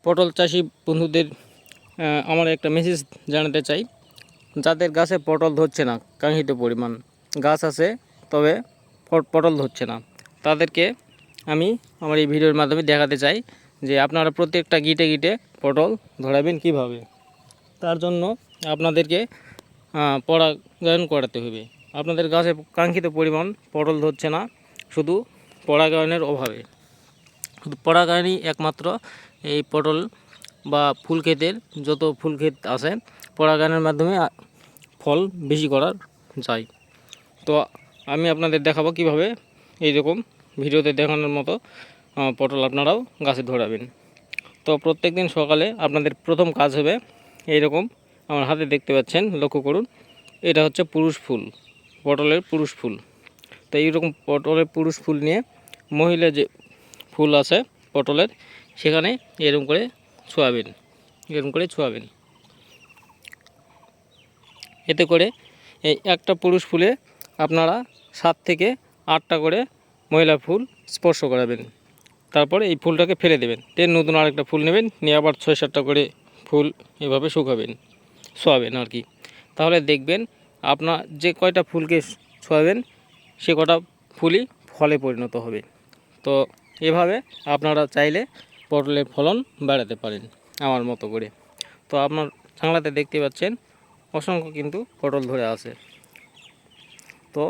পটল চাষি বন্ধুদের আমার একটা মেসেজ জানাতে চাই। যাদের গাছে পটল ধরছে না, কাঙ্ক্ষিত পরিমাণ গাছ আছে তবে পটল ধরছে না, তাদেরকে আমি আমার এই ভিডিওর মাধ্যমে দেখাতে চাই যে আপনারা প্রত্যেকটা গিটে গিটে পটল ধরাবেন কিভাবে। তার জন্য আপনাদেরকে পরাগায়ন করাতে হবে। আপনাদের গাছে কাঙ্ক্ষিত পরিমাণ পটল ধরছে না শুধু পরাগায়নের অভাবে। শুধু পরাগায়নই একমাত্র এই পটল বা ফুল ক্ষেতের যত ফুল ক্ষেত আছে পরাগায়নের মাধ্যমে ফল বেশি করা যায়। তো আমি আপনাদের দেখাবো কিভাবে এইরকম ভিডিওতে দেখানোর মতো পটল আপনারাও গাছে ধরাবেন। তো প্রত্যেক দিন সকালে আপনাদের প্রথম কাজ হবে এইরকম, আমার হাতে দেখতে পাচ্ছেন, লক্ষ্য করুন, এটা হচ্ছে পুরুষ ফুল, পটলের পুরুষ ফুল। তো এইরকম পটলের পুরুষ ফুল নিয়ে মহিলা যে ফুল আছে পটলের, সেখানে এরকম করে ছোঁয়াবেন। এতে করে এই একটা পুরুষ ফুলে আপনারা 7 থেকে 8টা করে মহিলা ফুল স্পর্শ করাবেন। তারপরে এই ফুলটাকে ফেলে দেবেন, নতুন আরেকটা ফুল নেবেন, নিয়ে আবার 6-7টা করে ফুল এভাবে ছোঁয়াবেন আর কি। তাহলে দেখবেন আপনার যে কয়টা ফুলকে ছোঁয়াবেন সে কটা ফুলই ফলে পরিণত হবে। তো এভাবে আপনারা চাইলে পটলের ফলন বাড়াতে পারেন আমার মতো করে। তো আপনার জানলাতে দেখতে পাচ্ছেন অসংখ্য কিন্তু পটল ধরে আছে। তো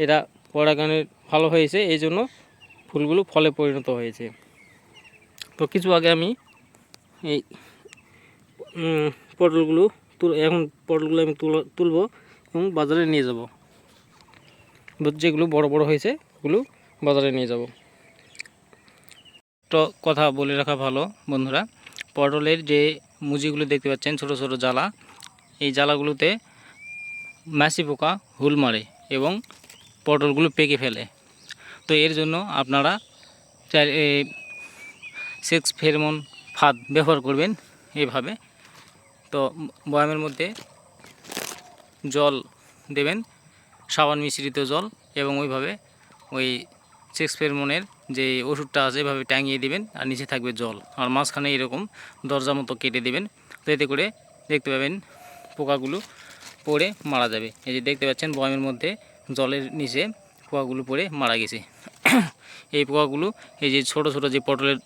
এটা পরাগায়নের ভালো হয়েছে, এই জন্য ফুলগুলো ফলে পরিণত হয়েছে। তো কিছু আগে আমি এই পটলগুলো আমি তুলবো এবং বাজারে নিয়ে যাব। যেগুলো বড় বড় হয়েছে ওগুলো বাজারে নিয়ে যাব। তো কথা বলে রাখা ভালো বন্ধুরা, পটলের যে মুজিগুলো দেখতে পাচ্ছেন ছোট ছোট জ্বালা, এই জ্বালাগুলোতে মাছি পোকা হুল মারে এবং পটলগুলো পেকে ফেলে। তো এর জন্য আপনারা সেক্স ফেরোমন ফাঁদ ব্যবহার করবেন এইভাবে। তো বয়ামের মধ্যে জল দেবেন, সাবান মিশ্রিত জল, এবং ওইভাবে ওই সেক্স ফেরোমনের যে ওষুধটা আছে এভাবে টাঙিয়ে দিবেন, আর নিচে থাকবে জল, আর মাঝখানে এরকম দরজা মতো কেটে দিবেন। তো এতে করে দেখতে পাবেন পোকাগুলো পড়ে মারা যাবে। এই যে দেখতে পাচ্ছেন বয়ামের মধ্যে জলের নিচে পোকাগুলো পড়ে মারা গেছে। এই পোকাগুলো এই যে ছোট ছোট যে পটলের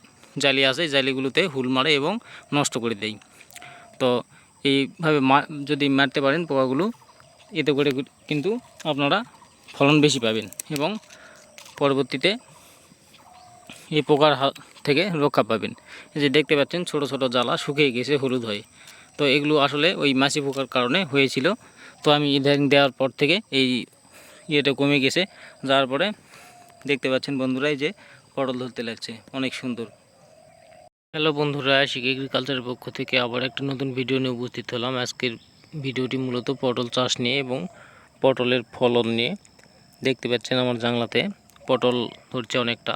জালি আছে, জালিগুলোতে হুল মারে এবং নষ্ট করে দেয়। তো এইভাবে যদি মারতে পারেন পোকাগুলো, এতে করে কিন্তু আপনারা ফলন বেশি পাবেন এবং পরবর্তীতে এই পোকার হাত থেকে রক্ষা পাবেন। এই যে দেখতে পাচ্ছেন ছোট ছোট জ্বালা শুকিয়ে গেছে হলুদ হয়ে। তো এগুলো আসলে ওই মাছি পোকার কারণে হয়েছিল। তো আমি ইদানিং দেওয়ার পর থেকে এই ইয়েটা কমে গেছে, যার পরে দেখতে পাচ্ছেন বন্ধুরা এই যে পটল ধরতে লাগছে, অনেক সুন্দর। হ্যালো বন্ধুরা, আশিক এগ্রিকালচারের পক্ষ থেকে আবার একটা নতুন ভিডিও নিয়ে উপস্থিত হলাম। আজকের ভিডিওটি মূলত পটল চাষ নিয়ে এবং পটলের ফলন নিয়ে। দেখতে পাচ্ছেন আমার জানলাতে পটল ধরছে অনেকটা।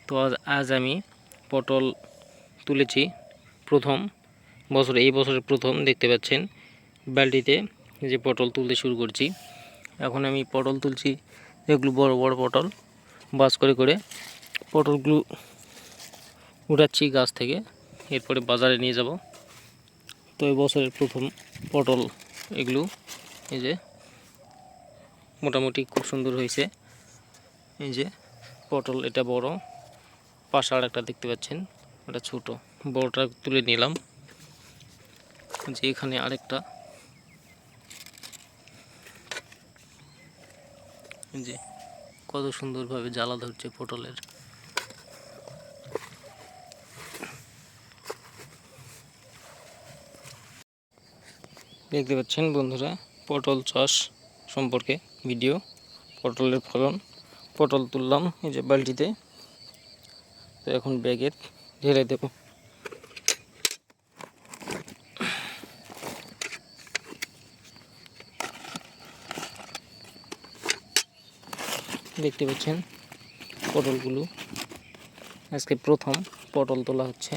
তো আজ আমি পটল তুলেছি এই বছরের প্রথম দেখতে পাচ্ছেন বালতিতে যে পটল তুলতে শুরু করছি। এখন আমি পটল তুলছি, এগুলো বড় বড় পটল, বাস করে করে পটলগুলো উঠাচ্ছি গাছ থেকে, এরপরে বাজারে নিয়ে যাব। তো এই বছরের প্রথম পটল এগুলো, এই যে মোটামুটি খুব সুন্দর হয়েছে। এই যে পটল, এটা বড়, পাশে আর একটা দেখতে পাচ্ছেন, এটা ছোট। বড়টা তুলে নিলাম, যে এখানে আরেকটা, যে কত সুন্দরভাবে জ্বালা ধরছে পটলের। দেখতে পাচ্ছেন বন্ধুরা পটল চাষ সম্পর্কে ভিডিও, পটলের ফলন। পটল তুললাম এই যে বালতিতে, তো এখন ব্যাগে ঢেলে দেব। দেখতে পাচ্ছেন পটলগুলো, আজকে প্রথম পটল তোলা হচ্ছে।